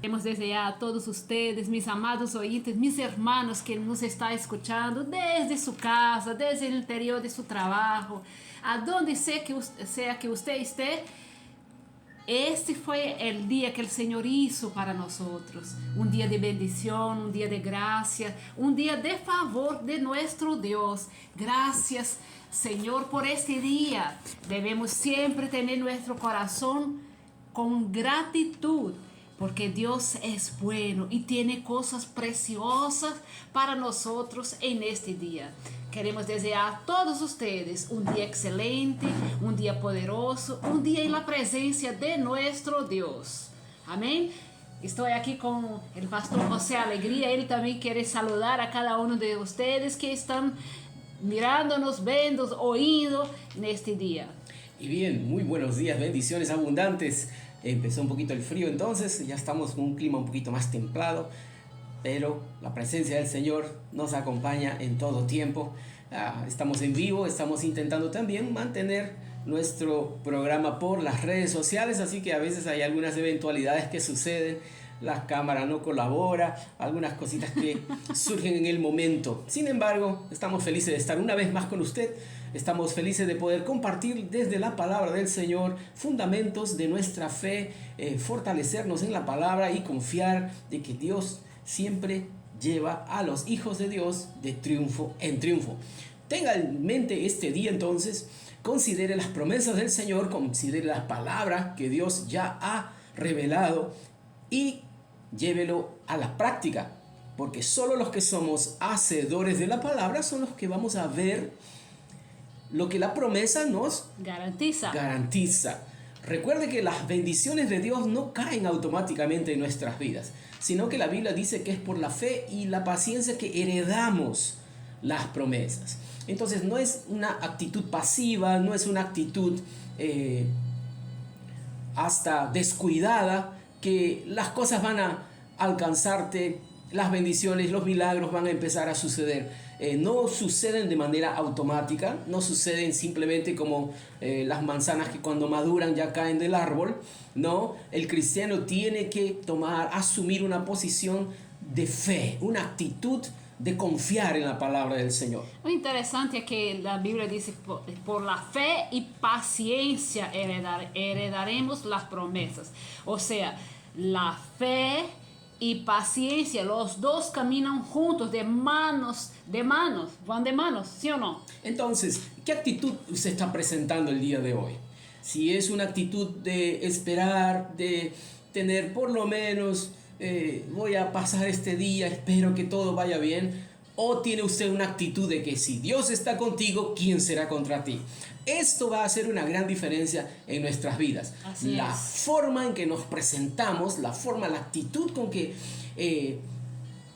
Queremos desear a todos ustedes, mis amados oyentes, mis hermanos que nos están escuchando desde su casa, desde el interior de su trabajo, a donde sea que usted esté. Este fue el día que el Señor hizo para nosotros. Un día de bendición, un día de gracia, un día de favor de nuestro Dios. Gracias, Señor, por este día. Debemos siempre tener nuestro corazón con gratitud, porque Dios es bueno y tiene cosas preciosas para nosotros en este día. Queremos desear a todos ustedes un día excelente, un día poderoso, un día en la presencia de nuestro Dios. Amén. Estoy aquí con el pastor José Alegría. Él también quiere saludar a cada uno de ustedes que están mirándonos, viendo, oyendo en este día. Y bien, muy buenos días, bendiciones abundantes. Empezó un poquito el frío, entonces ya estamos con un clima un poquito más templado, pero la presencia del Señor nos acompaña en todo tiempo. Estamos en vivo, estamos intentando también mantener nuestro programa por las redes sociales, así que a veces hay algunas eventualidades que suceden, la cámara no colabora, algunas cositas que surgen en el momento. Sin embargo, estamos felices de estar una vez más con usted. Estamos felices de poder compartir desde la palabra del Señor fundamentos de nuestra fe, fortalecernos en la palabra y confiar de que Dios siempre lleva a los hijos de Dios de triunfo en triunfo. Tenga en mente este día entonces, considere las promesas del Señor, considere las palabras que Dios ya ha revelado y llévelo a la práctica, porque solo los que somos hacedores de la palabra son los que vamos a ver lo que la promesa nos garantiza. Recuerde que las bendiciones de Dios no caen automáticamente en nuestras vidas, sino que la Biblia dice que es por la fe y la paciencia que heredamos las promesas. Entonces no es una actitud pasiva, no es una actitud hasta descuidada, que las cosas van a alcanzarte, las bendiciones, los milagros van a empezar a suceder. No suceden de manera automática, no suceden simplemente como las manzanas que cuando maduran ya caen del árbol. No, el cristiano tiene que asumir una posición de fe, una actitud de confiar en la palabra del Señor. Lo interesante es que la Biblia dice, por la fe y paciencia heredaremos las promesas. O sea, la fe y paciencia, los dos caminan juntos, van de manos, ¿sí o no? Entonces, ¿qué actitud se está presentando el día de hoy? Si es una actitud de esperar, de tener por lo menos, voy a pasar este día, espero que todo vaya bien, o tiene usted una actitud de que si Dios está contigo, ¿quién será contra ti? Esto va a hacer una gran diferencia en nuestras vidas. La forma en que nos presentamos, la actitud con que,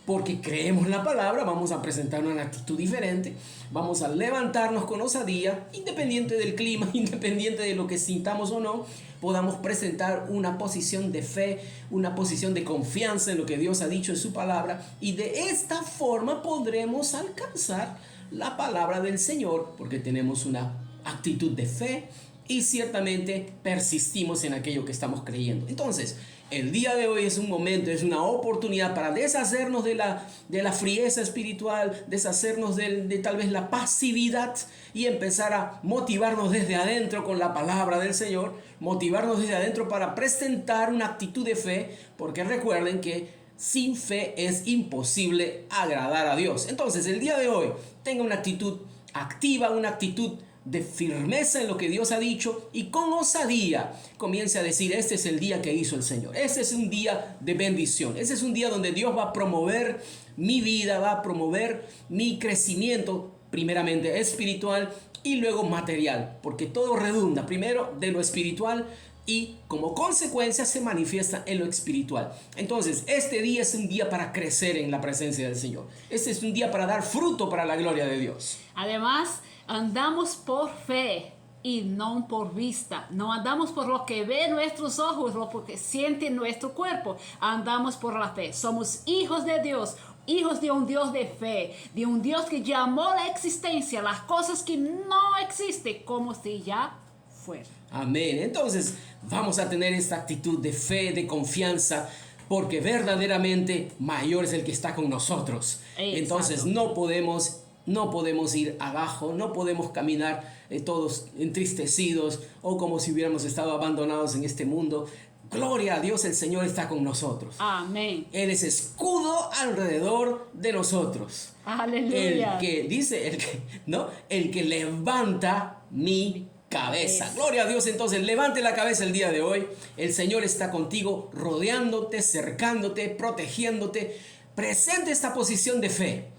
porque creemos la palabra, vamos a presentar una actitud diferente, vamos a levantarnos con osadía, independiente del clima, independiente de lo que sintamos o no, podamos presentar una posición de fe, una posición de confianza en lo que Dios ha dicho en su palabra, y de esta forma podremos alcanzar la palabra del Señor, porque tenemos una actitud de fe y ciertamente persistimos en aquello que estamos creyendo. Entonces, el día de hoy es un momento, es una oportunidad para deshacernos de la frieza espiritual, deshacernos de tal vez la pasividad y empezar a motivarnos desde adentro con la palabra del Señor, motivarnos desde adentro para presentar una actitud de fe, porque recuerden que sin fe es imposible agradar a Dios. Entonces, el día de hoy tenga una actitud activa, una actitud de firmeza en lo que Dios ha dicho, y con osadía comience a decir: este es el día que hizo el Señor, este es un día de bendición, este es un día donde Dios va a promover mi vida, va a promover mi crecimiento, primeramente espiritual y luego material, porque todo redunda primero de lo espiritual y como consecuencia se manifiesta en lo espiritual. Entonces, este día es un día para crecer en la presencia del Señor. Este es un día para dar fruto para la gloria de Dios. Además, andamos por fe y no por vista. No andamos por lo que ven nuestros ojos, lo que siente nuestro cuerpo. Andamos por la fe. Somos hijos de Dios, hijos de un Dios de fe, de un Dios que llamó a la existencia las cosas que no existen como si ya fueran. Amén. Entonces vamos a tener esta actitud de fe, de confianza, porque verdaderamente mayor es el que está con nosotros. Entonces no podemos ir abajo, no podemos caminar todos entristecidos o como si hubiéramos estado abandonados en este mundo. Gloria a Dios, el Señor está con nosotros. Amén. Él es escudo alrededor de nosotros. Aleluya. El que levanta mi cabeza. Gloria a Dios. Entonces levante la cabeza el día de hoy. El Señor está contigo, rodeándote, cercándote, protegiéndote. Presente esta posición de fe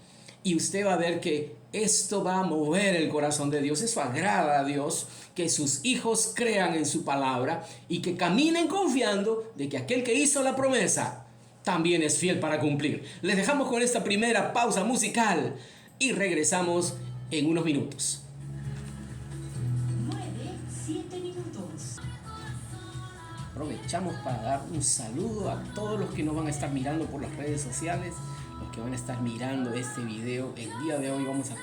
y usted va a ver que esto va a mover el corazón de Dios. Eso agrada a Dios, que sus hijos crean en su palabra y que caminen confiando de que aquel que hizo la promesa también es fiel para cumplir. Les dejamos con esta primera pausa musical y regresamos en unos minutos. 7 minutos. Aprovechamos para dar un saludo a todos los que nos van a estar mirando por las redes sociales, los que van a estar mirando este video. El día de hoy vamos a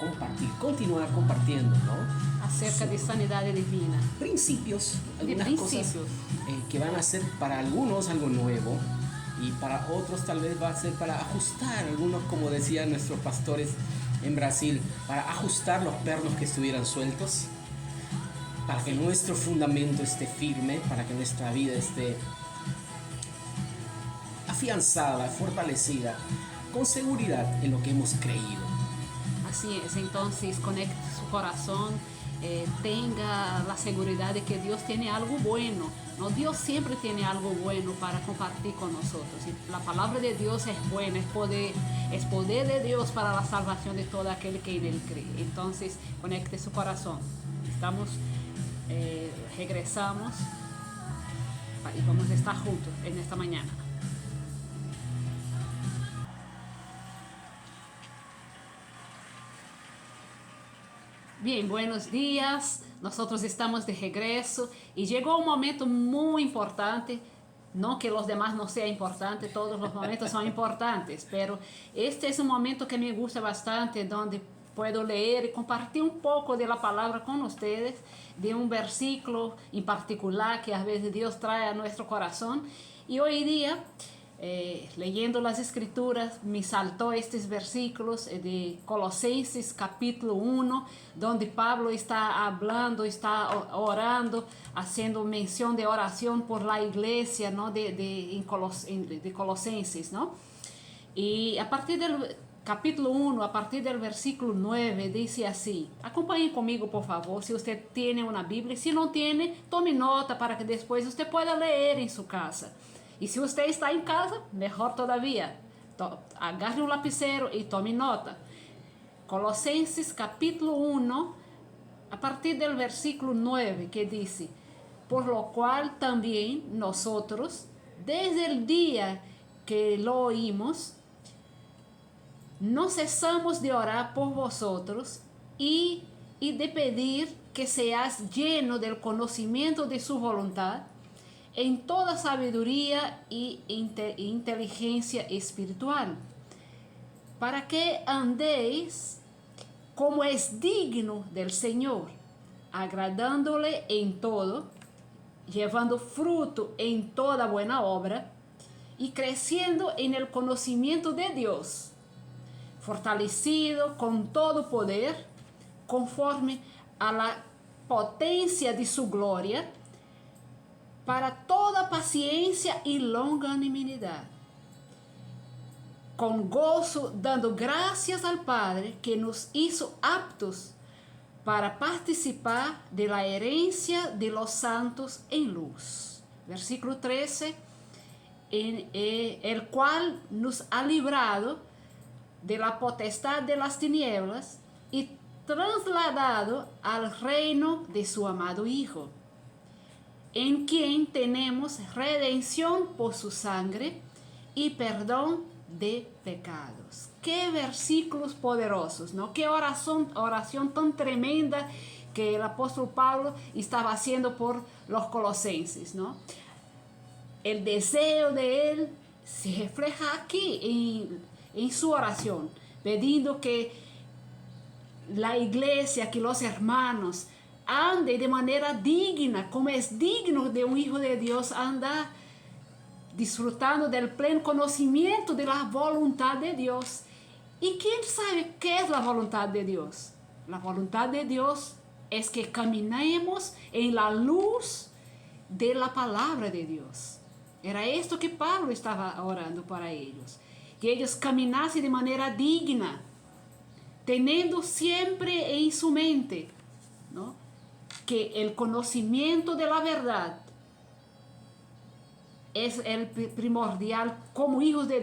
continuar compartiendo, ¿no? Acerca de sanidad divina. Principios, algunas cosas que van a ser para algunos algo nuevo y para otros tal vez va a ser para ajustar, algunos como decían nuestros pastores en Brasil, para ajustar los pernos que estuvieran sueltos, para que nuestro fundamento esté firme, para que nuestra vida esté afianzada, fortalecida, con seguridad en lo que hemos creído. Así es, entonces conecte su corazón, tenga la seguridad de que Dios tiene algo bueno, ¿no? Dios siempre tiene algo bueno para compartir con nosotros. Y la palabra de Dios es buena, es poder de Dios para la salvación de todo aquel que en Él cree. Entonces conecte su corazón. Regresamos y vamos a estar juntos en esta mañana. Bien, buenos días. Nosotros estamos de regreso y llegó un momento muy importante. No que los demás no sean importantes, todos los momentos son importantes, pero este es un momento que me gusta bastante, donde puedo leer y compartir un poco de la palabra con ustedes, de un versículo en particular que a veces Dios trae a nuestro corazón. Y hoy día, leyendo las escrituras, me saltó estos versículos de Colosenses capítulo 1, donde Pablo está hablando, está orando, haciendo mención de oración por la iglesia, ¿no? de Colosenses, ¿no? Y a partir del capítulo 1, a partir del versículo 9, dice así. Acompañen conmigo, por favor, si usted tiene una Biblia. Si no tiene, tome nota para que después usted pueda leer en su casa. Y si usted está en casa, mejor todavía. Agarre un lapicero y tome nota. Colosenses capítulo 1, a partir del versículo 9, que dice: por lo cual también nosotros, desde el día que lo oímos, no cesamos de orar por vosotros y de pedir que seas lleno del conocimiento de su voluntad, en toda sabiduría y inteligencia espiritual, para que andéis como es digno del Señor, agradándole en todo, llevando fruto en toda buena obra y creciendo en el conocimiento de Dios, fortalecido con todo poder, conforme a la potencia de su gloria, para toda paciencia y longanimidad, con gozo dando gracias al Padre que nos hizo aptos para participar de la herencia de los santos en luz. Versículo 13, el cual nos ha librado de la potestad de las tinieblas y trasladado al reino de su amado Hijo, en quien tenemos redención por su sangre y perdón de pecados. Qué versículos poderosos, ¿no? Qué oración tan tremenda que el apóstol Pablo estaba haciendo por los colosenses, ¿no? El deseo de él se refleja aquí en su oración, pidiendo que la iglesia, que los hermanos ande de manera digna, como es digno de un hijo de Dios andar, disfrutando del pleno conocimiento de la voluntad de Dios. ¿Y quién sabe qué es la voluntad de Dios? La voluntad de Dios es que caminemos en la luz de la palabra de Dios. Era esto que Pablo estaba orando para ellos. Que ellos caminasen de manera digna, teniendo siempre en su mente, ¿no?, que el conocimiento de la verdad es el primordial como hijos de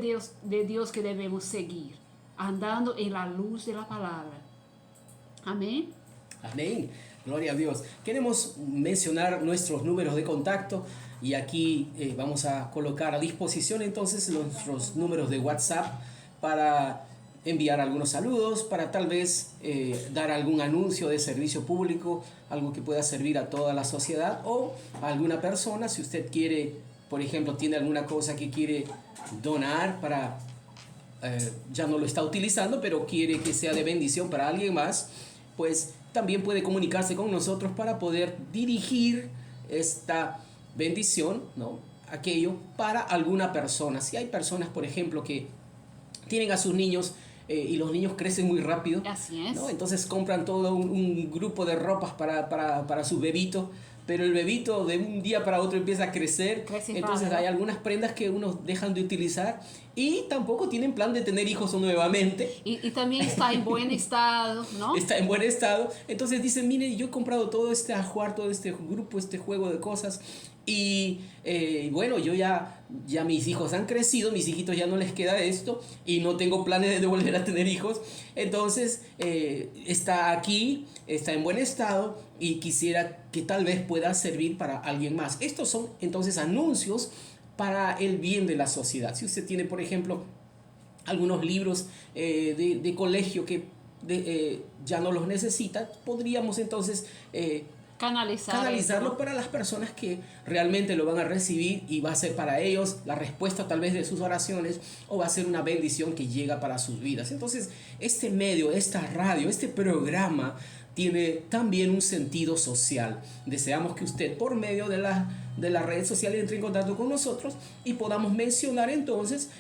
Dios que debemos seguir, andando en la luz de la palabra. Amén. Amén. Gloria a Dios. Queremos mencionar nuestros números de contacto y aquí vamos a colocar a disposición entonces nuestros números de WhatsApp para enviar algunos saludos, para tal vez dar algún anuncio de servicio público, algo que pueda servir a toda la sociedad o a alguna persona. Si usted quiere, por ejemplo, tiene alguna cosa que quiere donar para, ya no lo está utilizando, pero quiere que sea de bendición para alguien más, pues también puede comunicarse con nosotros para poder dirigir esta bendición, ¿no?, aquello para alguna persona. Si hay personas, por ejemplo, que tienen a sus niños y los niños crecen muy rápido, Así es, ¿no?, entonces compran todo un grupo de ropas para su bebito, pero el bebito de un día para otro empieza a crecer, entonces hay algunas prendas que uno dejan de utilizar y tampoco tienen plan de tener hijos nuevamente. y también está en buen estado, ¿no? Está en buen estado, entonces dicen, mire, yo he comprado todo este ajuar, todo este grupo, este juego de cosas y bueno, yo ya mis hijos han crecido, mis hijitos ya no les queda esto y no tengo planes de volver a tener hijos, entonces está aquí, está en buen estado y quisiera que tal vez pueda servir para alguien más. Estos son entonces anuncios para el bien de la sociedad. Si usted tiene, por ejemplo, algunos libros de colegio que ya no los necesita, podríamos entonces canalizarlo para las personas que realmente lo van a recibir y va a ser para ellos la respuesta tal vez de sus oraciones o va a ser una bendición que llega para sus vidas. Entonces, este medio, esta radio, este programa tiene también un sentido social. Deseamos que usted por medio de la red social entre en contacto con nosotros y podamos mencionar entonces,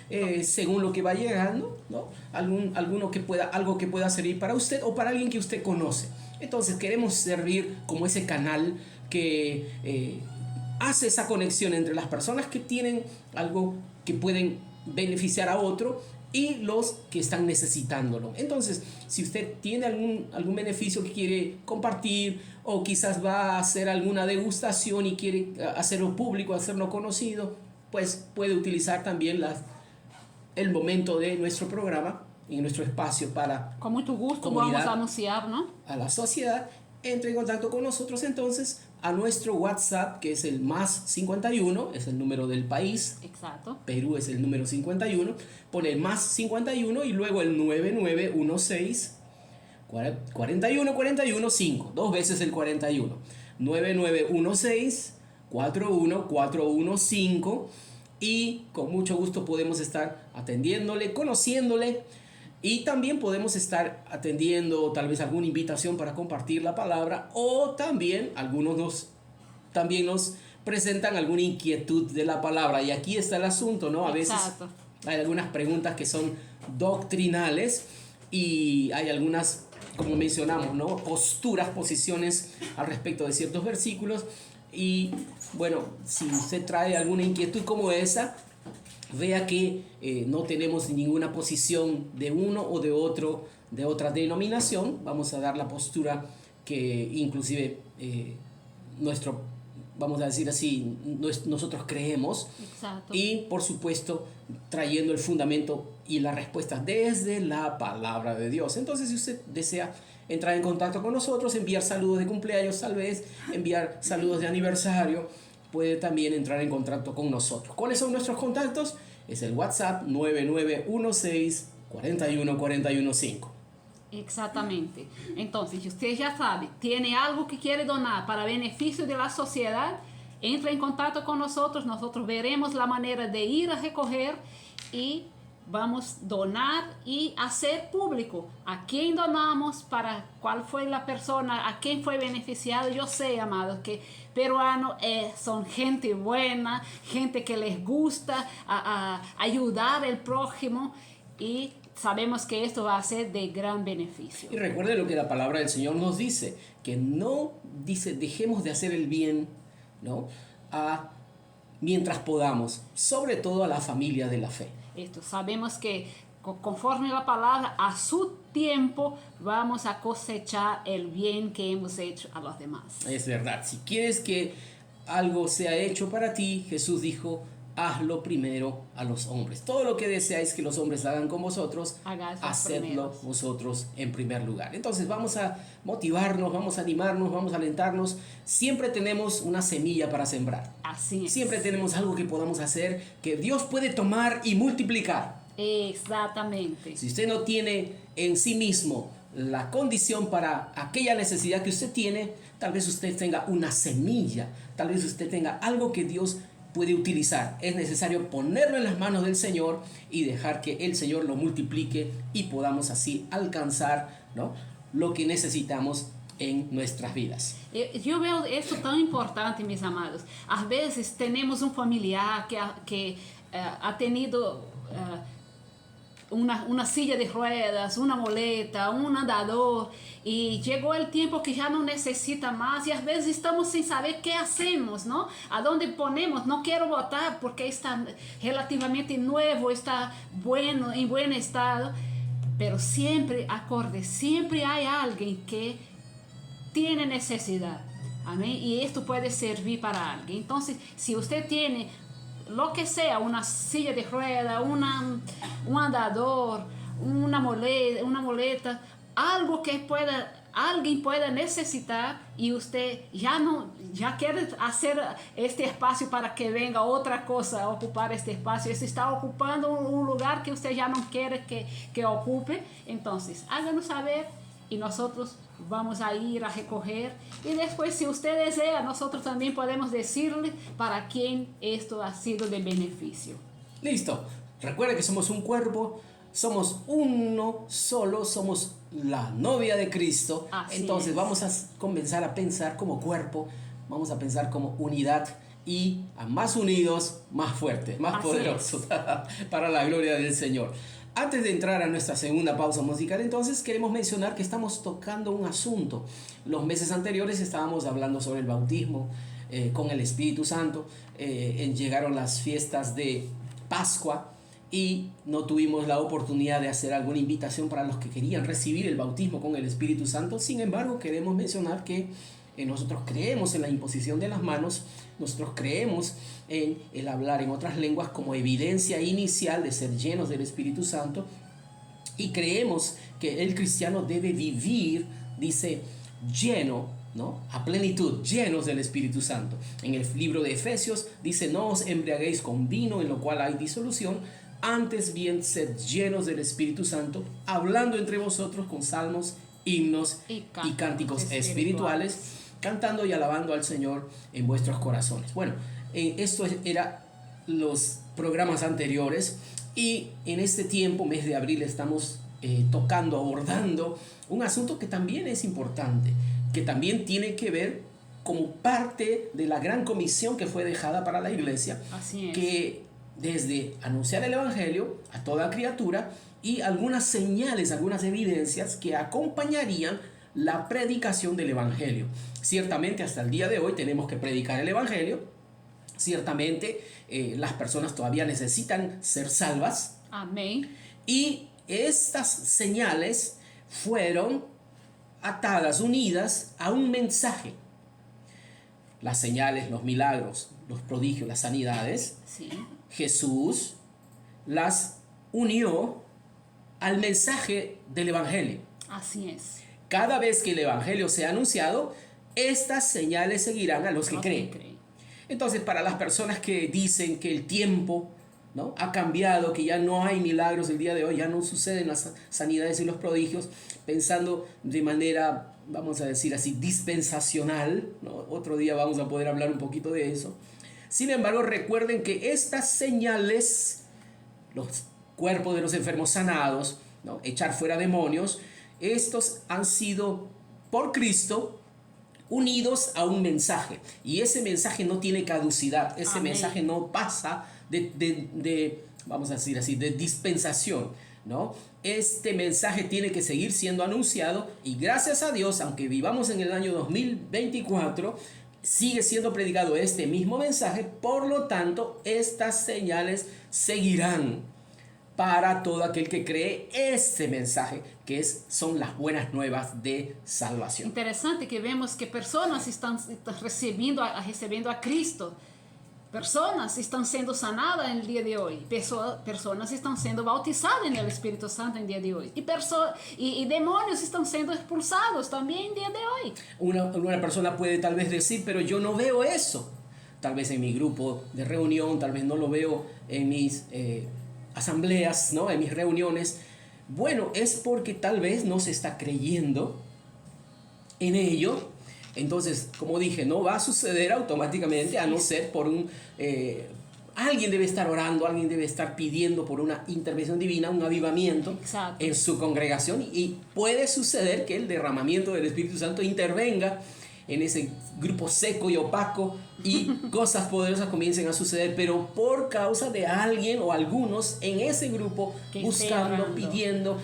según lo que va llegando, ¿no?, algo que pueda servir para usted o para alguien que usted conoce. Entonces queremos servir como ese canal que hace esa conexión entre las personas que tienen algo que pueden beneficiar a otro y los que están necesitándolo. Entonces, si usted tiene algún beneficio que quiere compartir o quizás va a hacer alguna degustación y quiere hacerlo público, hacerlo conocido, pues puede utilizar también el momento de nuestro programa y nuestro espacio para con mucho gusto vamos a anunciar, ¿no?, a la sociedad. Entre en contacto con nosotros entonces a nuestro WhatsApp, que es el más 51, es el número del país. Exacto. Perú es el número 51. Pone el más 51 y luego el 9916 41415. Dos veces el 41. 9916 41415. Y con mucho gusto podemos estar atendiéndole, conociéndole. Y también podemos estar atendiendo tal vez alguna invitación para compartir la palabra o también algunos nos presentan alguna inquietud de la palabra. Y aquí está el asunto, ¿no? A veces hay algunas preguntas que son doctrinales y hay algunas, como mencionamos, ¿no?, posiciones al respecto de ciertos versículos. Y bueno, si usted trae alguna inquietud como esa, vea que no tenemos ninguna posición de uno o de otra denominación. Vamos a dar la postura que inclusive vamos a decir así, nosotros creemos. Exacto. Y por supuesto trayendo el fundamento y la respuesta desde la palabra de Dios. Entonces, si usted desea entrar en contacto con nosotros, enviar saludos de cumpleaños, tal vez enviar saludos de aniversario, puede también entrar en contacto con nosotros. ¿Cuáles son nuestros contactos? Es el WhatsApp 9916 41415. Exactamente. Entonces, si usted ya sabe, tiene algo que quiere donar para beneficio de la sociedad, entre en contacto con nosotros. Nosotros veremos la manera de ir a recoger y vamos a donar y hacer público a quién donamos, para cuál fue la persona, a quién fue beneficiado. Yo sé, amados, que peruanos son gente buena, gente que les gusta a ayudar al prójimo, y sabemos que esto va a ser de gran beneficio. Y recuerde lo que la palabra del Señor nos dice, que no dice dejemos de hacer el bien, ¿no? Mientras podamos, sobre todo a la familia de la fe. Esto, sabemos que conforme la palabra, a su tiempo vamos a cosechar el bien que hemos hecho a los demás. Es verdad, si quieres que algo sea hecho para ti, Jesús dijo, hazlo primero a los hombres. Todo lo que deseáis que los hombres hagan con vosotros, hacedlo vosotros en primer lugar. Entonces vamos a motivarnos, vamos a animarnos, vamos a alentarnos. Siempre tenemos una semilla para sembrar. Así es. Siempre tenemos algo que podamos hacer, que Dios puede tomar y multiplicar. Exactamente. Si usted no tiene en sí mismo la condición para aquella necesidad que usted tiene, tal vez usted tenga una semilla, tal vez usted tenga algo que Dios puede utilizar. Es necesario ponerlo en las manos del Señor y dejar que el Señor lo multiplique y podamos así alcanzar, ¿no?, lo que necesitamos en nuestras vidas. Yo veo esto tan importante, mis amados. A veces tenemos un familiar que ha tenido una silla de ruedas, una muleta, un andador, y llegó el tiempo que ya no necesita más, y a veces estamos sin saber qué hacemos, ¿no? ¿A dónde ponemos? No quiero botar porque está relativamente nuevo, está bueno, en buen estado, pero siempre, acorde, siempre hay alguien que tiene necesidad. Amén. Y esto puede servir para alguien. Entonces, si usted tiene lo que sea, una silla de rueda, un andador, una muleta, algo que alguien pueda necesitar, y usted ya quiere hacer este espacio para que venga otra cosa a ocupar este espacio, se está ocupando un lugar que usted ya no quiere que ocupe, entonces háganos saber y nosotros vamos a ir a recoger, y después, si usted desea, nosotros también podemos decirle para quién esto ha sido de beneficio. Listo. Recuerde que somos un cuerpo, somos uno solo, somos la novia de Cristo. Así Entonces es. vamos a comenzar a pensar como cuerpo, vamos a pensar como unidad, y a más unidos, más fuertes, más Así poderosos, para la gloria del Señor. Antes de entrar a nuestra segunda pausa musical, entonces queremos mencionar que estamos tocando un asunto. Los meses anteriores estábamos hablando sobre el bautismo con el Espíritu Santo. Llegaron las fiestas de Pascua y no tuvimos la oportunidad de hacer alguna invitación para los que querían recibir el bautismo con el Espíritu Santo. Sin embargo, queremos mencionar que nosotros creemos en la imposición de las manos, nosotros creemos en el hablar en otras lenguas como evidencia inicial de ser llenos del Espíritu Santo, y creemos que el cristiano debe vivir, dice, lleno, ¿no?, a plenitud, llenos del Espíritu Santo. En el libro de Efesios dice, no os embriaguéis con vino en lo cual hay disolución, antes bien sed llenos del Espíritu Santo, hablando entre vosotros con salmos, himnos y cánticos espirituales, cantando y alabando al Señor en vuestros corazones. Bueno, esto era los programas anteriores, y en este tiempo, mes de abril, estamos abordando un asunto que también es importante, que también tiene que ver como parte de la gran comisión que fue dejada para la iglesia. Así es. Que desde anunciar el evangelio a toda criatura y algunas señales, algunas evidencias que acompañarían la predicación del evangelio. Ciertamente hasta el día de hoy tenemos que predicar el evangelio. Ciertamente las personas todavía necesitan ser salvas. Amén. Y estas señales fueron atadas, unidas a un mensaje. Las señales, los milagros, los prodigios, las sanidades, Sí. Jesús las unió al mensaje del evangelio. Así es. Cada vez que el evangelio sea anunciado, estas señales seguirán a los que creen. Entonces, para las personas que dicen que el tiempo, ¿no?, ha cambiado, que ya no hay milagros el día de hoy, ya no suceden las sanidades y los prodigios, pensando de manera, vamos a decir así, dispensacional, ¿no? Otro día vamos a poder hablar un poquito de eso. Sin embargo, recuerden que estas señales, los cuerpo de los enfermos sanados, ¿no? Echar fuera demonios, estos han sido por Cristo unidos a un mensaje, y ese mensaje no tiene caducidad, ese Amén. mensaje no pasa vamos a decir así, de dispensación, ¿no? Este mensaje tiene que seguir siendo anunciado, y gracias a Dios, aunque vivamos en el año 2024, sigue siendo predicado este mismo mensaje. Por lo tanto, estas señales seguirán para todo aquel que cree este mensaje, que son las buenas nuevas de salvación. Interessante que vemos que pessoas estão recebendo a Cristo. Pessoas estão sendo sanadas no dia de hoje. Pessoas estão sendo bautizadas no Espírito Santo no dia de hoje. E demônios estão sendo expulsados também no dia de hoje. Una persona puede tal vez decir, pero yo no veo eso. Tal vez en mi grupo de reunión, tal vez no lo veo en mis asambleas, ¿no? En mis reuniones. Bueno, es porque tal vez no se está creyendo en ello. Entonces, como dije, no va a suceder automáticamente, a no ser por alguien debe estar orando, alguien debe estar pidiendo por una intervención divina, un avivamiento. Exacto. En su congregación, y puede suceder que el derramamiento del Espíritu Santo intervenga en ese grupo seco y opaco, y cosas poderosas comiencen a suceder, pero por causa de alguien o algunos en ese grupo que buscando, pidiendo,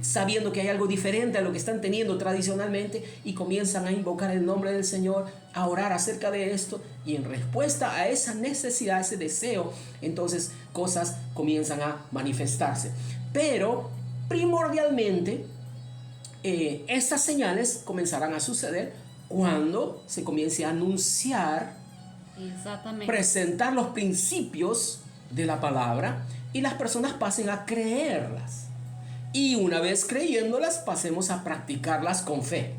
sabiendo que hay algo diferente a lo que están teniendo tradicionalmente, y comienzan a invocar el nombre del Señor, a orar acerca de esto, y en respuesta a esa necesidad, ese deseo, entonces cosas comienzan a manifestarse. Pero primordialmente estas señales comenzarán a suceder cuando se comience a anunciar, presentar los principios de la palabra, y las personas pasen a creerlas. Y una vez creyéndolas, pasemos a practicarlas con fe.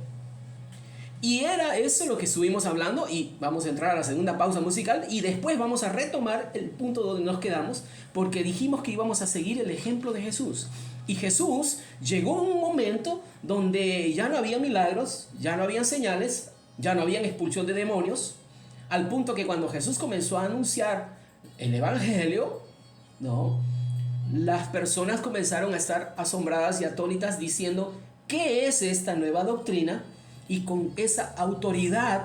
Y era eso lo que estuvimos hablando, y vamos a entrar a la segunda pausa musical, y después vamos a retomar el punto donde nos quedamos, porque dijimos que íbamos a seguir el ejemplo de Jesús. Y Jesús llegó a un momento donde ya no había milagros, ya no habían señales, ya no había expulsión de demonios, al punto que cuando Jesús comenzó a anunciar el evangelio, ¿no?, las personas comenzaron a estar asombradas y atónitas, diciendo, ¿qué es esta nueva doctrina? Y con esa autoridad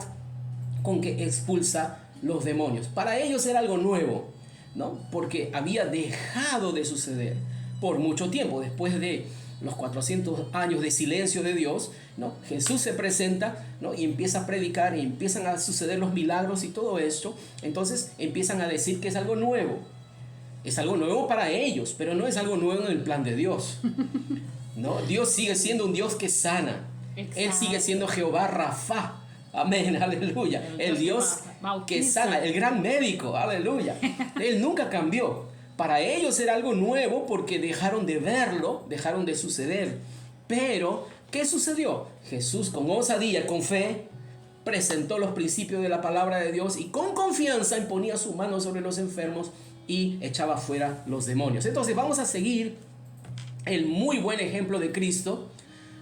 con que expulsa los demonios. Para ellos era algo nuevo, ¿no? Porque había dejado de suceder por mucho tiempo. Después de los 400 años de silencio de Dios, ¿no?, Jesús se presenta, ¿no?, y empieza a predicar, y empiezan a suceder los milagros y todo esto. Entonces empiezan a decir que es algo nuevo. Es algo nuevo para ellos, pero no es algo nuevo en el plan de Dios, ¿no? Dios sigue siendo un Dios que sana. Exacto. Él sigue siendo Jehová Rafa. Amén, aleluya. El Dios que sana, el gran médico, aleluya. Él nunca cambió. Para ellos era algo nuevo porque dejaron de verlo, dejaron de suceder. Pero, ¿qué sucedió? Jesús, con osadía, con fe, presentó los principios de la palabra de Dios, y con confianza imponía su mano sobre los enfermos y echaba fuera los demonios. Entonces vamos a seguir el muy buen ejemplo de Cristo.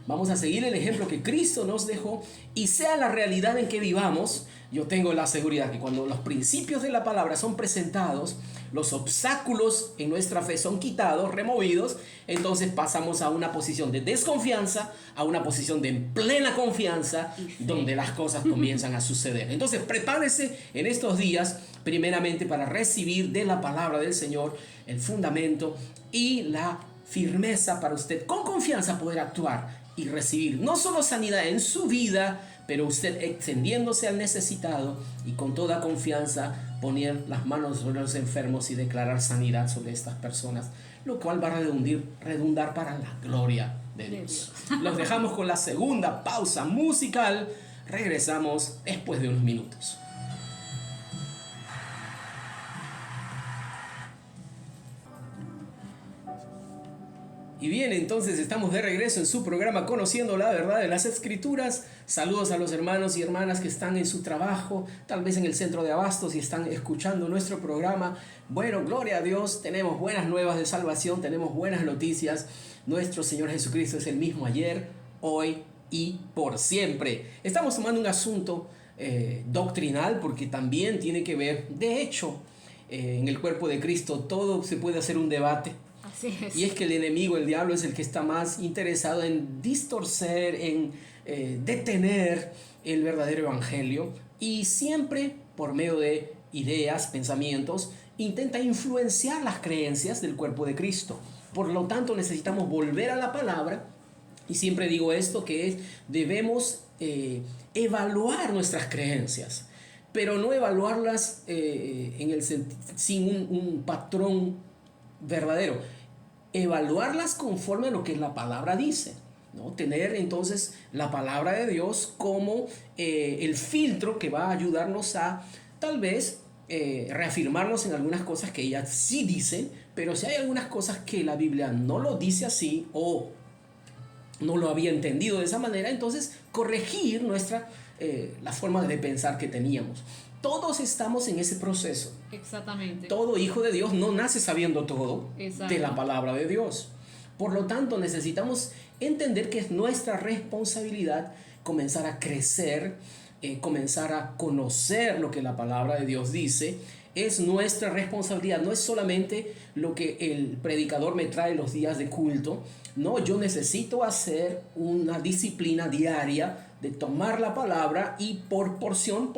Vamos a seguir el ejemplo que Cristo nos dejó, y sea la realidad en que vivamos, yo tengo la seguridad que cuando los principios de la palabra son presentados, los obstáculos en nuestra fe son quitados, removidos, entonces pasamos a una posición de desconfianza, a una posición de plena confianza, donde las cosas comienzan a suceder. Entonces prepárese en estos días, primeramente para recibir de la palabra del Señor el fundamento y la firmeza para usted con confianza poder actuar y recibir no solo sanidad en su vida, pero usted extendiéndose al necesitado, y con toda confianza poner las manos sobre los enfermos y declarar sanidad sobre estas personas, lo cual va a redundar para la gloria de Dios. Los dejamos con la segunda pausa musical. Regresamos después de unos minutos. Y bien, entonces estamos de regreso en su programa Conociendo la Verdad de las Escrituras. Saludos a los hermanos y hermanas que están en su trabajo, tal vez en el centro de abastos, y están escuchando nuestro programa. Bueno, gloria a Dios, tenemos buenas nuevas de salvación, tenemos buenas noticias. Nuestro Señor Jesucristo es el mismo ayer, hoy y por siempre. Estamos tomando un asunto doctrinal, porque también tiene que ver, de hecho, en el cuerpo de Cristo todo se puede hacer un debate. Así es. Y es que el enemigo, el diablo, es el que está más interesado en distorcer, en detener el verdadero evangelio, y siempre por medio de ideas, pensamientos, intenta influenciar las creencias del cuerpo de Cristo. Por lo tanto, necesitamos volver a la palabra, y siempre digo esto, que es, debemos evaluar nuestras creencias, pero no evaluarlas sin un patrón verdadero, evaluarlas conforme a lo que la palabra dice, ¿no? Tener entonces la palabra de Dios como el filtro que va a ayudarnos a tal vez reafirmarnos en algunas cosas que ella sí dice, pero si hay algunas cosas que la Biblia no lo dice así o no lo había entendido de esa manera, entonces corregir la forma de pensar que teníamos. Todos estamos en ese proceso. Exactamente. Todo hijo de Dios no nace sabiendo todo Exacto. de la palabra de Dios. Por lo tanto, necesitamos entender que es nuestra responsabilidad comenzar a crecer, comenzar a conocer lo que la palabra de Dios dice. Es nuestra responsabilidad, no es solamente lo que el predicador me trae los días de culto. No, yo necesito hacer una disciplina diaria de tomar la palabra y por porción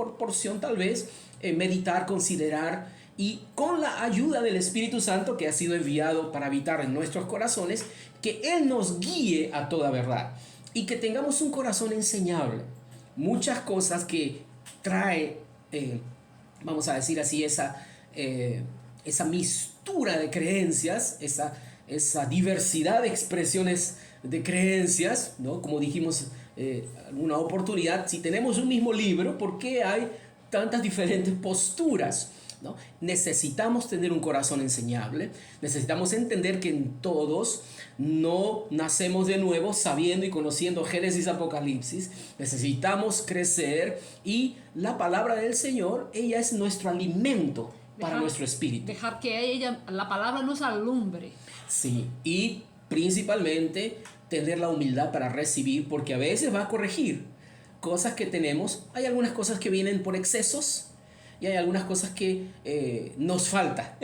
tal vez meditar, considerar, y con la ayuda del Espíritu Santo que ha sido enviado para habitar en nuestros corazones, que Él nos guíe a toda verdad y que tengamos un corazón enseñable. Muchas cosas que trae, vamos a decir así, esa mistura de creencias, esa diversidad de expresiones de creencias, ¿no? Como dijimos alguna oportunidad, si tenemos un mismo libro, ¿por qué hay tantas diferentes posturas? ¿No? Necesitamos tener un corazón enseñable, necesitamos entender que en todos no nacemos de nuevo sabiendo y conociendo Génesis, Apocalipsis. Necesitamos crecer, y la palabra del Señor, ella es nuestro alimento para nuestro espíritu. Dejar que la palabra nos alumbre. Sí, y principalmente tener la humildad para recibir, porque a veces va a corregir cosas que tenemos. Hay algunas cosas que vienen por excesos y hay algunas cosas que nos falta.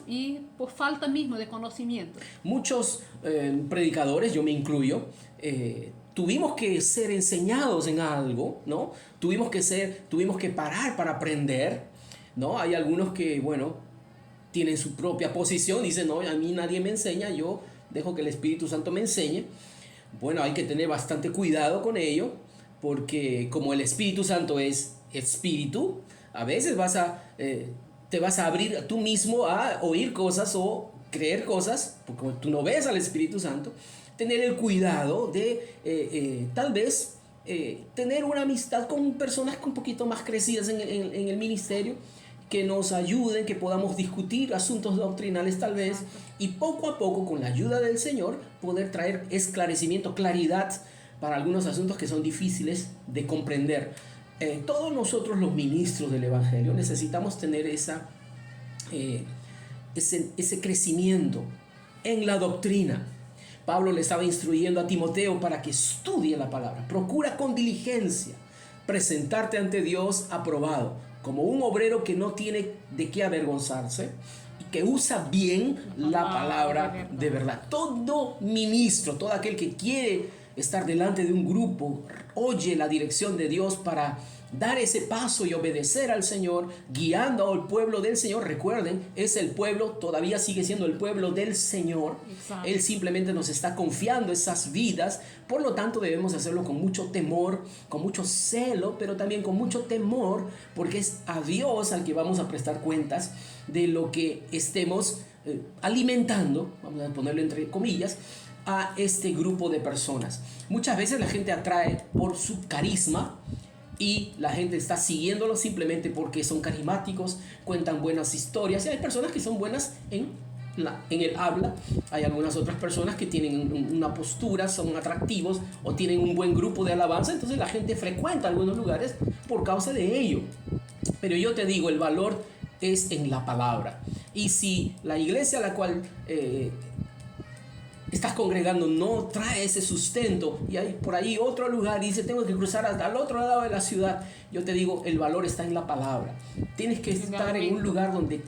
Y por falta mismo de conocimiento. Muchos predicadores, yo me incluyo, tuvimos que ser enseñados en algo, ¿no? Tuvimos que parar para aprender, ¿no? Hay algunos que, bueno, tienen su propia posición, dicen, no, a mí nadie me enseña, yo dejo que el Espíritu Santo me enseñe. Bueno, hay que tener bastante cuidado con ello, porque como el Espíritu Santo es espíritu, a veces te vas a abrir tú mismo a oír cosas o creer cosas, porque tú no ves al Espíritu Santo. Tener el cuidado de tal vez tener una amistad con personas un poquito más crecidas en el ministerio, que nos ayuden, que podamos discutir asuntos doctrinales tal vez, y poco a poco, con la ayuda del Señor, poder traer esclarecimiento, claridad para algunos asuntos que son difíciles de comprender. Todos nosotros los ministros del Evangelio necesitamos tener ese crecimiento en la doctrina. Pablo le estaba instruyendo a Timoteo para que estudie la palabra. Procura con diligencia presentarte ante Dios aprobado, como un obrero que no tiene de qué avergonzarse y que usa bien la palabra de verdad. Todo ministro, todo aquel que quiere estar delante de un grupo, oye la dirección de Dios para dar ese paso y obedecer al Señor, guiando al pueblo del Señor. Recuerden, es el pueblo, todavía sigue siendo el pueblo del Señor. Exacto. Él simplemente nos está confiando esas vidas, por lo tanto debemos hacerlo con mucho temor, con mucho celo, pero también con mucho temor, porque es a Dios al que vamos a prestar cuentas de lo que estemos alimentando, vamos a ponerlo entre comillas, a este grupo de personas. Muchas veces la gente atrae por su carisma, y la gente está siguiéndolo simplemente porque son carismáticos, cuentan buenas historias. Y hay personas que son buenas en el habla. Hay algunas otras personas que tienen una postura, son atractivos o tienen un buen grupo de alabanza. Entonces la gente frecuenta algunos lugares por causa de ello. Pero yo te digo, el valor es en la palabra. Y si la iglesia a la cual estás congregando no trae ese sustento y hay por ahí otro lugar y dice tengo que cruzar hasta el otro lado de la ciudad, yo te digo, el valor está en la palabra. Tienes que estar en un lugar donde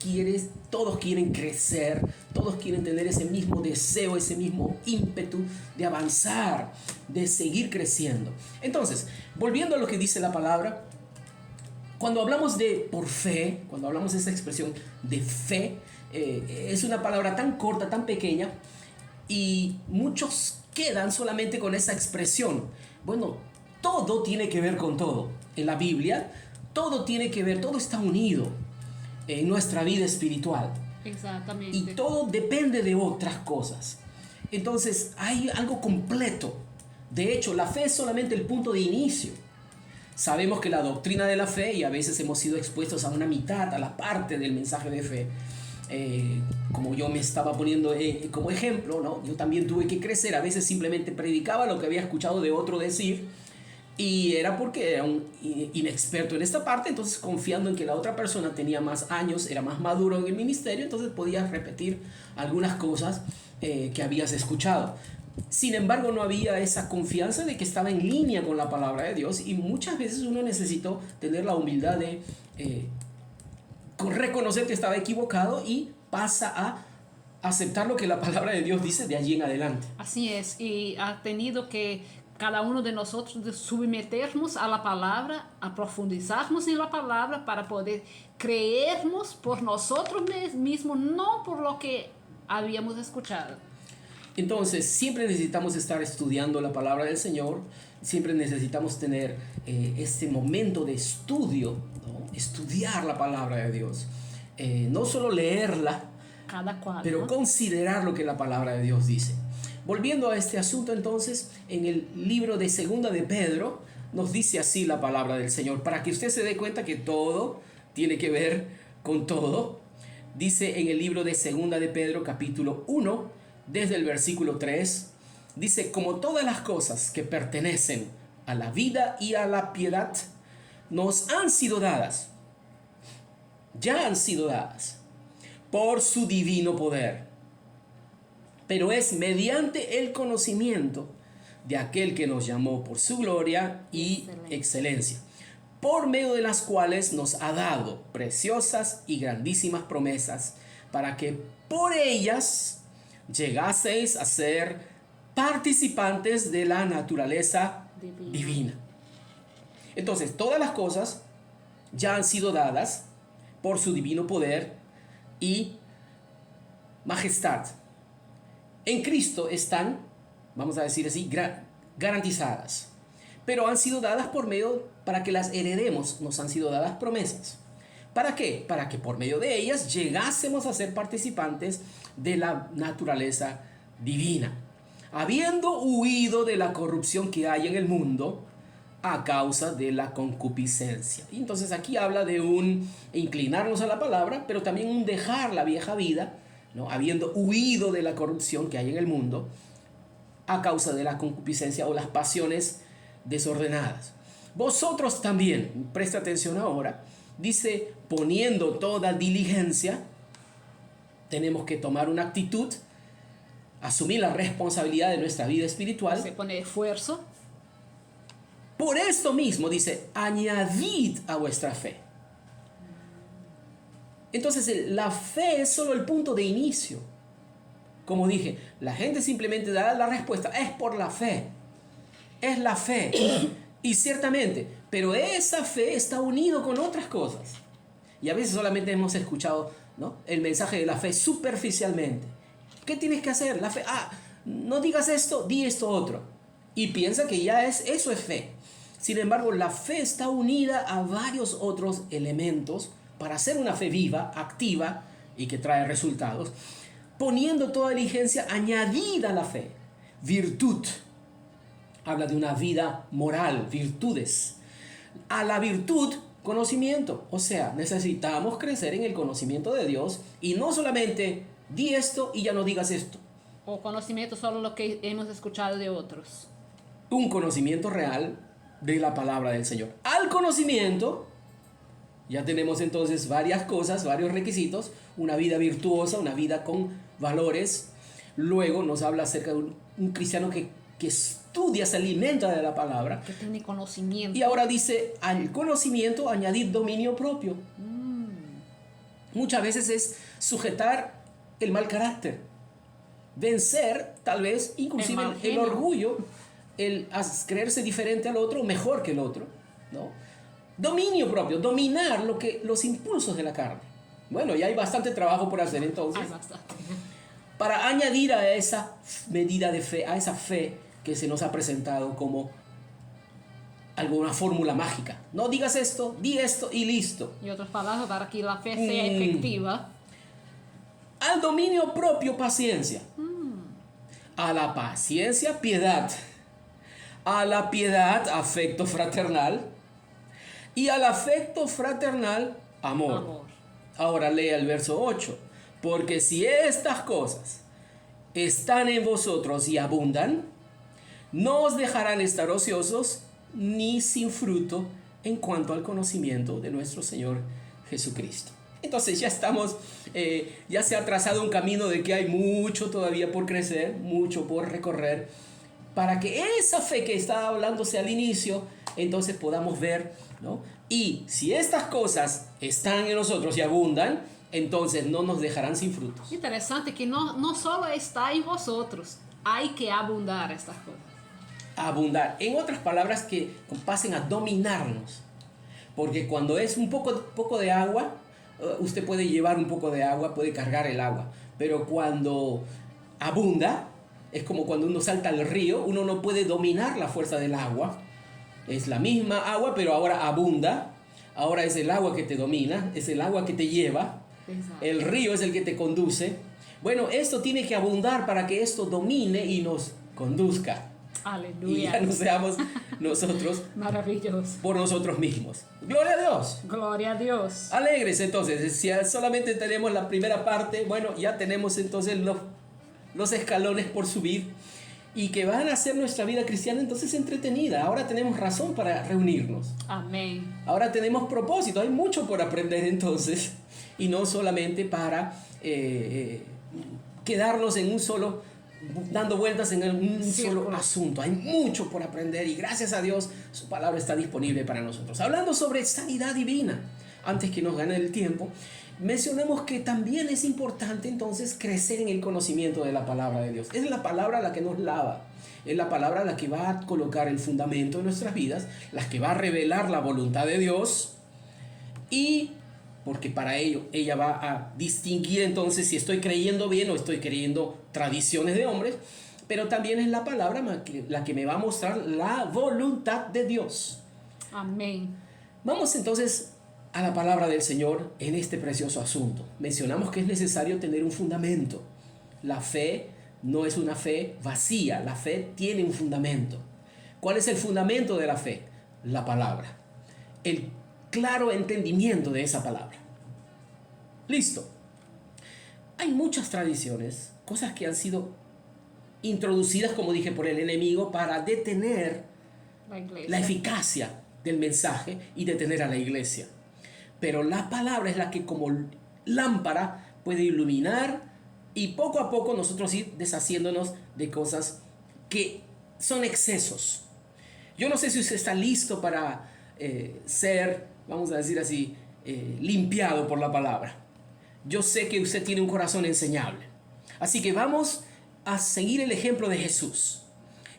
todos quieren crecer, todos quieren tener ese mismo deseo, ese mismo ímpetu de avanzar, de seguir creciendo. Entonces, volviendo a lo que dice la palabra, cuando hablamos de por fe, cuando hablamos de esa expresión de fe, es una palabra tan corta, tan pequeña, y muchos quedan solamente con esa expresión. Bueno, todo tiene que ver con todo. En la Biblia, todo tiene que ver, todo está unido en nuestra vida espiritual. Exactamente. Y todo depende de otras cosas. Entonces, hay algo completo. De hecho, la fe es solamente el punto de inicio. Sabemos que la doctrina de la fe, y a veces hemos sido expuestos a una mitad, a la parte del mensaje de fe, como yo me estaba poniendo como ejemplo, ¿no? Yo también tuve que crecer, a veces simplemente predicaba lo que había escuchado de otro decir, y era porque era un inexperto en esta parte, entonces confiando en que la otra persona tenía más años, era más maduro en el ministerio, entonces podías repetir algunas cosas que habías escuchado. Sin embargo, no había esa confianza de que estaba en línea con la palabra de Dios, y muchas veces uno necesitó tener la humildad de reconocer que estaba equivocado y pasa a aceptar lo que la palabra de Dios dice de allí en adelante. Así es, y ha tenido que cada uno de nosotros de submeternos a la palabra, a profundizarnos en la palabra para poder creernos por nosotros mismos, no por lo que habíamos escuchado. Entonces, siempre necesitamos estar estudiando la palabra del Señor, siempre necesitamos tener este momento de estudio, ¿no? Estudiar la palabra de Dios. No solo leerla, Cada cual, pero ¿no? considerar lo que la palabra de Dios dice. Volviendo a este asunto, entonces, en el libro de Segunda de Pedro, nos dice así la palabra del Señor, para que usted se dé cuenta que todo tiene que ver con todo. Dice en el libro de Segunda de Pedro, capítulo 1, desde el versículo 3, dice, como todas las cosas que pertenecen a la vida y a la piedad, nos han sido dadas, ya han sido dadas, por su divino poder. Pero es mediante el conocimiento de aquel que nos llamó por su gloria y excelencia, por medio de las cuales nos ha dado preciosas y grandísimas promesas, para que por ellas llegaseis a ser participantes de la naturaleza divina. Entonces, todas las cosas ya han sido dadas por su divino poder y majestad. En Cristo están, vamos a decir así, garantizadas, pero han sido dadas por medio, para que las heredemos, nos han sido dadas promesas. ¿Para qué? Para que por medio de ellas llegásemos a ser participantes de la naturaleza divina, habiendo huido de la corrupción que hay en el mundo a causa de la concupiscencia. Y entonces aquí habla de un inclinarnos a la palabra, pero también un dejar la vieja vida, ¿no? Habiendo huido de la corrupción que hay en el mundo a causa de la concupiscencia o las pasiones desordenadas. Vosotros también, presta atención ahora, dice, poniendo toda diligencia, tenemos que tomar una actitud, asumir la responsabilidad de nuestra vida espiritual. Se pone esfuerzo. Por esto mismo dice, añadid a vuestra fe. Entonces la fe es solo el punto de inicio. Como dije, la gente simplemente da la respuesta, es por la fe. Es la fe. Y ciertamente, pero esa fe está unido con otras cosas. Y a veces solamente hemos escuchado, ¿no?, el mensaje de la fe superficialmente. ¿Qué tienes que hacer? La fe, no digas esto, di esto otro. Y piensa que ya eso es fe. Sin embargo, la fe está unida a varios otros elementos para hacer una fe viva, activa y que trae resultados. Poniendo toda diligencia añadida a la fe. Virtud. Habla de una vida moral, virtudes. A la virtud, conocimiento. O sea, necesitamos crecer en el conocimiento de Dios y no solamente di esto y ya no digas esto. O conocimiento solo lo que hemos escuchado de otros. Un conocimiento real de la palabra del Señor. Al conocimiento, ya tenemos entonces varias cosas, varios requisitos. Una vida virtuosa, una vida con valores. Luego nos habla acerca de un cristiano que estudia, se alimenta de la palabra. Que tiene conocimiento. Y ahora dice, al conocimiento añadir dominio propio. Muchas veces es sujetar el mal carácter, vencer tal vez inclusive el orgullo, el creerse diferente al otro, mejor que el otro, ¿no? Dominio propio, dominar los impulsos de la carne. Bueno, ya hay bastante trabajo por hacer entonces. Hay bastante. Para añadir a esa medida de fe, a esa fe que se nos ha presentado como alguna fórmula mágica. No digas esto, di esto y listo. Y otras palabras, para que la fe sea efectiva. Al dominio propio, paciencia. A la paciencia, piedad. A la piedad, afecto fraternal. Y al afecto fraternal, amor. Ahora lea el verso 8. Porque si estas cosas están en vosotros y abundan, no os dejarán estar ociosos ni sin fruto en cuanto al conocimiento de nuestro Señor Jesucristo. Entonces ya estamos, ya se ha trazado un camino de que hay mucho todavía por crecer, mucho por recorrer, para que esa fe que estaba hablándose al inicio, entonces podamos ver, ¿no? Y si estas cosas están en nosotros y abundan, entonces no nos dejarán sin frutos. Interesante que no solo está en vosotros, hay que abundar estas cosas. Abundar. En otras palabras, que pasen a dominarnos. Porque cuando es un poco de agua, usted puede llevar un poco de agua, puede cargar el agua. Pero cuando abunda, es como cuando uno salta al río, uno no puede dominar la fuerza del agua. Es la misma agua, pero ahora abunda. Ahora es el agua que te domina, es el agua que te lleva. Exacto. El río es el que te conduce. Bueno, esto tiene que abundar para que esto domine y nos conduzca. Aleluya. Y ya no seamos nosotros Maravilloso. por nosotros mismos. Gloria a Dios. Gloria a Dios. Alegres entonces. Si solamente tenemos la primera parte, bueno, ya tenemos entonces los escalones por subir y que van a hacer nuestra vida cristiana entonces entretenida. Ahora tenemos razón para reunirnos. Amén. Ahora tenemos propósito. Hay mucho por aprender entonces. Y no solamente para quedarnos en un solo, dando vueltas en un solo asunto. Hay mucho por aprender y gracias a Dios su palabra está disponible para nosotros. Hablando sobre sanidad divina, antes que nos gane el tiempo, mencionamos que también es importante entonces crecer en el conocimiento de la palabra de Dios. Es la palabra la que nos lava, es la palabra la que va a colocar el fundamento de nuestras vidas, la que va a revelar la voluntad de Dios, y porque para ello ella va a distinguir entonces si estoy creyendo bien o estoy creyendo tradiciones de hombres, pero también es la palabra la que me va a mostrar la voluntad de Dios. Amén. Vamos entonces a la palabra del Señor en este precioso asunto. Mencionamos que es necesario tener un fundamento. La fe no es una fe vacía, la fe tiene un fundamento. ¿Cuál es el fundamento de la fe? La palabra. El claro entendimiento de esa palabra. Listo. Hay muchas tradiciones, cosas que han sido introducidas, como dije, por el enemigo para detener la eficacia del mensaje y detener a la iglesia. Pero la palabra es la que como lámpara puede iluminar y poco a poco nosotros ir deshaciéndonos de cosas que son excesos. Yo no sé si usted está listo para ser, vamos a decir así, limpiado por la palabra. Yo sé que usted tiene un corazón enseñable. Así que vamos a seguir el ejemplo de Jesús.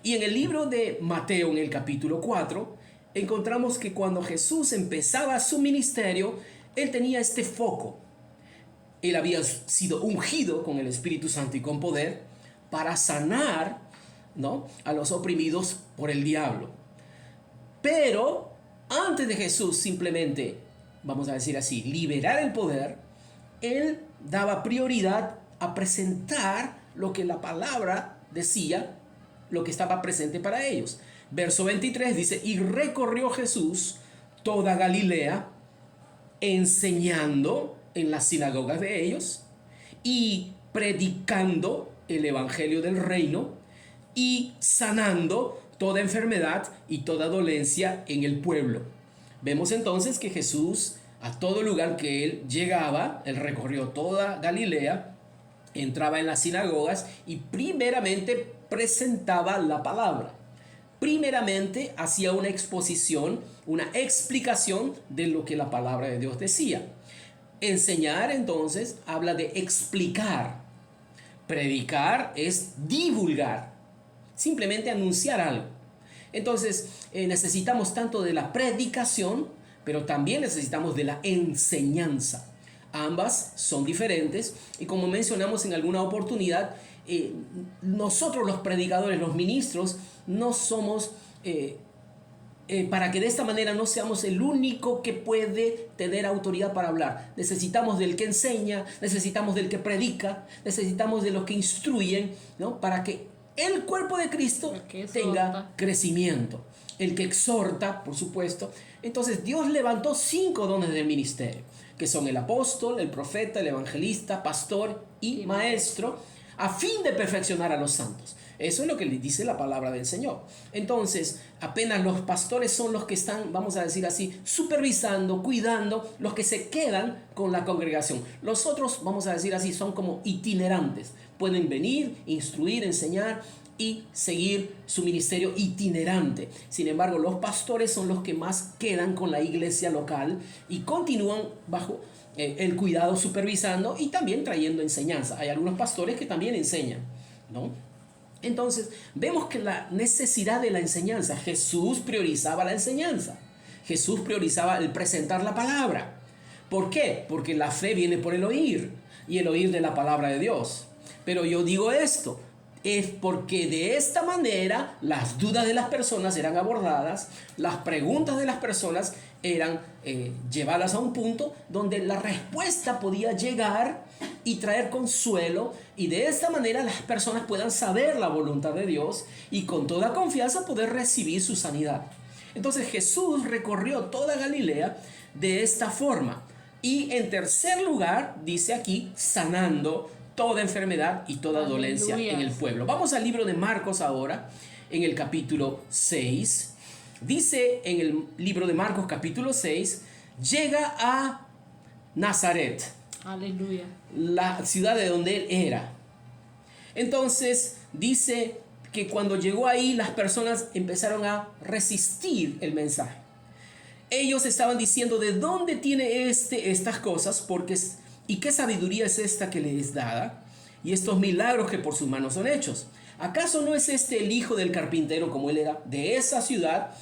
Y en el libro de Mateo, en el capítulo 4, encontramos que cuando Jesús empezaba su ministerio, él tenía este foco. Él había sido ungido con el Espíritu Santo y con poder para sanar, ¿no?, a los oprimidos por el diablo. Pero antes de Jesús simplemente, vamos a decir así, liberar el poder, él daba prioridad a presentar lo que la palabra decía, lo que estaba presente para ellos. Verso 23 dice, y recorrió Jesús toda Galilea, enseñando en las sinagogas de ellos y predicando el evangelio del reino y sanando toda enfermedad y toda dolencia en el pueblo. Vemos entonces que Jesús, a todo lugar que él llegaba, él recorrió toda Galilea entraba en las sinagogas y primeramente presentaba la palabra. Primeramente hacía una exposición, una explicación de lo que la palabra de Dios decía. Enseñar entonces habla de explicar. Predicar es divulgar, simplemente anunciar algo. Entonces necesitamos tanto de la predicación, pero también necesitamos de la enseñanza. Ambas son diferentes y como mencionamos en alguna oportunidad, nosotros los predicadores, los ministros, no somos, para que de esta manera no seamos el único que puede tener autoridad para hablar. Necesitamos del que enseña, necesitamos del que predica, necesitamos de los que instruyen, ¿no? Para que el cuerpo de Cristo tenga crecimiento. El que exhorta, por supuesto. Entonces Dios levantó 5 dones del ministerio, que son el apóstol, el profeta, el evangelista, pastor y maestro, a fin de perfeccionar a los santos. Eso es lo que le dice la palabra del Señor. Entonces, apenas los pastores son los que están, vamos a decir así, supervisando, cuidando, los que se quedan con la congregación. Los otros, vamos a decir así, son como itinerantes. Pueden venir, instruir, enseñar y seguir su ministerio itinerante. Sin embargo, los pastores son los que más quedan con la iglesia local y continúan bajo el cuidado, supervisando y también trayendo enseñanza. Hay algunos pastores que también enseñan, ¿no? Entonces, vemos que la necesidad de la enseñanza, Jesús priorizaba la enseñanza. Jesús priorizaba el presentar la palabra. ¿Por qué? Porque la fe viene por el oír y el oír de la palabra de Dios. Pero yo digo esto, es porque de esta manera las dudas de las personas eran abordadas, las preguntas de las personas eran llevadas a un punto donde la respuesta podía llegar y traer consuelo, y de esta manera las personas puedan saber la voluntad de Dios y con toda confianza poder recibir su sanidad. Entonces Jesús recorrió toda Galilea de esta forma, y en tercer lugar dice aquí, sanando toda enfermedad y toda dolencia en el pueblo. Vamos al libro de Marcos ahora, en el capítulo 6. Dice en el libro de Marcos capítulo 6, llega a Nazaret. Aleluya. La ciudad de donde él era. Entonces dice que cuando llegó ahí las personas empezaron a resistir el mensaje. Ellos estaban diciendo, ¿de dónde tiene estas cosas? ¿Y qué sabiduría es esta que le es dada? Y estos milagros que por sus manos son hechos. ¿Acaso no es este el hijo del carpintero como él era? De esa ciudad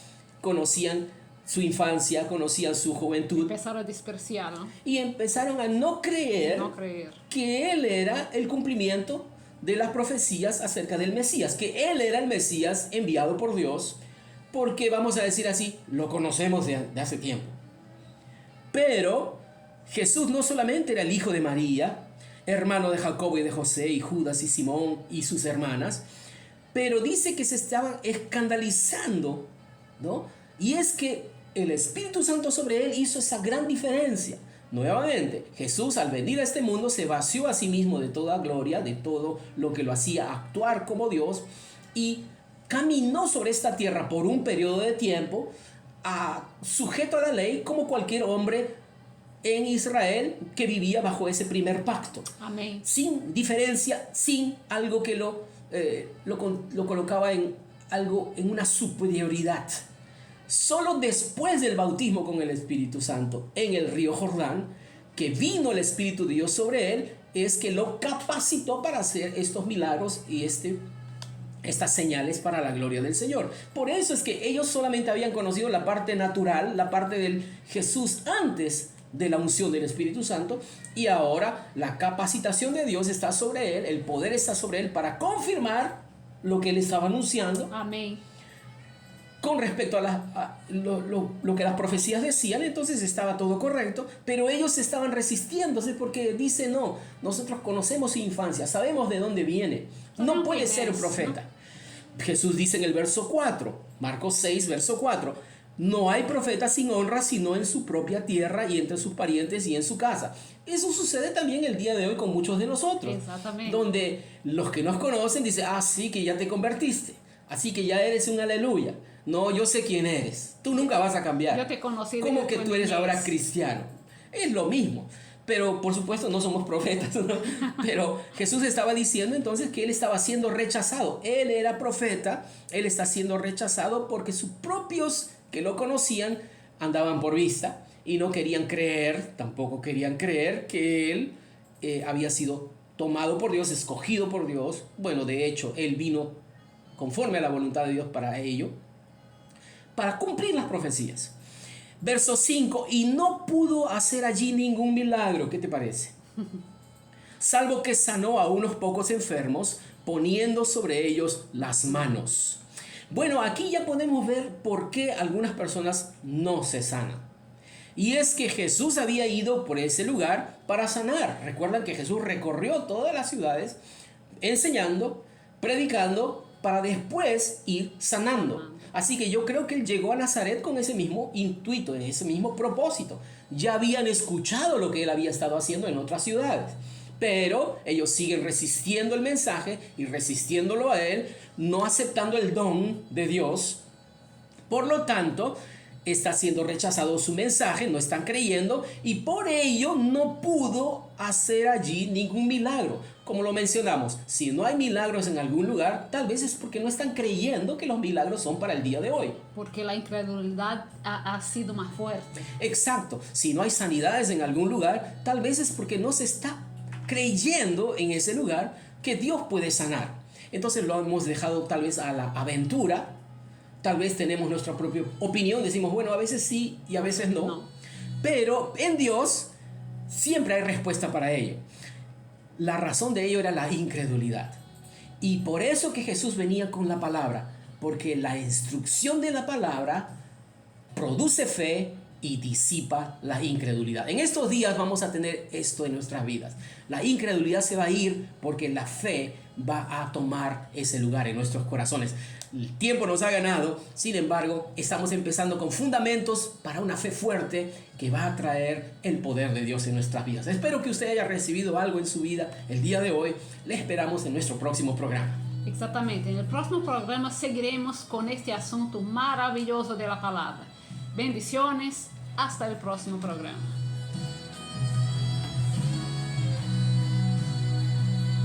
conocían su infancia, conocían su juventud. Empezaron a despreciar, ¿no? Y empezaron a no creer que él era el cumplimiento de las profecías acerca del Mesías, que él era el Mesías enviado por Dios, porque vamos a decir así, lo conocemos de hace tiempo. Pero Jesús no solamente era el hijo de María, hermano de Jacobo y de José y Judas y Simón y sus hermanas, pero dice que se estaban escandalizando, ¿no? Y es que el Espíritu Santo sobre él hizo esa gran diferencia. Nuevamente, Jesús al venir a este mundo se vació a sí mismo de toda gloria, de todo lo que lo hacía actuar como Dios, y caminó sobre esta tierra por un periodo de tiempo, sujeto a la ley como cualquier hombre en Israel que vivía bajo ese primer pacto. Amén. Sin diferencia, sin algo que lo colocaba en una superioridad. Solo después del bautismo con el Espíritu Santo en el río Jordán, que vino el Espíritu de Dios sobre él, es que lo capacitó para hacer estos milagros y estas señales para la gloria del Señor. Por eso es que ellos solamente habían conocido la parte natural, la parte del Jesús antes de la unción del Espíritu Santo, y ahora la capacitación de Dios está sobre él, el poder está sobre él para confirmar lo que él estaba anunciando. Amén. Con respecto a lo que las profecías decían, entonces estaba todo correcto, pero ellos estaban resistiéndose porque dicen, no, nosotros conocemos su infancia, sabemos de dónde viene, no puede ser un profeta, ¿no? Jesús dice en el verso 4, Marcos 6, verso 4, no hay profeta sin honra sino en su propia tierra y entre sus parientes y en su casa. Eso sucede también el día de hoy con muchos de nosotros. Exactamente. Donde los que nos conocen dicen, sí, que ya te convertiste, así que ya eres un aleluya. No, yo sé quién eres. Tú nunca vas a cambiar. Yo te conocí. ¿Cómo que tú eres ahora cristiano? Es lo mismo. pero por supuesto no somos profetas, ¿no? Pero Jesús estaba diciendo entonces que él estaba siendo rechazado. Él era profeta, él está siendo rechazado porque sus propios que lo conocían andaban por vista y no querían creer, tampoco querían creer que él había sido tomado por Dios, escogido por Dios. Bueno, de hecho, él vino conforme a la voluntad de Dios para ello, para cumplir las profecías. Verso 5, y no pudo hacer allí ningún milagro. ¿Qué te parece? Salvo que sanó a unos pocos enfermos, poniendo sobre ellos las manos. Bueno, aquí ya podemos ver por qué algunas personas no se sanan. Y es que Jesús había ido por ese lugar para sanar. Recuerdan que Jesús recorrió todas las ciudades, enseñando, predicando, para después ir sanando. Así que yo creo que él llegó a Nazaret con ese mismo intuito, ese mismo propósito. Ya habían escuchado lo que él había estado haciendo en otras ciudades. Pero ellos siguen resistiendo el mensaje y resistiéndolo a él, no aceptando el don de Dios. Por lo tanto, está siendo rechazado su mensaje, no están creyendo y por ello no pudo hacer allí ningún milagro. Como lo mencionamos, si no hay milagros en algún lugar, tal vez es porque no están creyendo que los milagros son para el día de hoy. Porque la incredulidad ha sido más fuerte. Exacto, si no hay sanidades en algún lugar, tal vez es porque no se está creyendo en ese lugar que Dios puede sanar. Entonces lo hemos dejado tal vez a la aventura. Tal vez tenemos nuestra propia opinión, decimos, bueno, a veces sí y a veces no. Pero en Dios siempre hay respuesta para ello. La razón de ello era la incredulidad. Y por eso que Jesús venía con la palabra, porque la instrucción de la palabra produce fe y disipa la incredulidad. En estos días vamos a tener esto en nuestras vidas. La incredulidad se va a ir porque la fe va a tomar ese lugar en nuestros corazones. El tiempo nos ha ganado, sin embargo, estamos empezando con fundamentos para una fe fuerte que va a traer el poder de Dios en nuestras vidas. Espero que usted haya recibido algo en su vida el día de hoy. Le esperamos en nuestro próximo programa. Exatamente. En el próximo programa seguiremos con este asunto maravilloso de la palabra. Bendiciones. Hasta el próximo programa.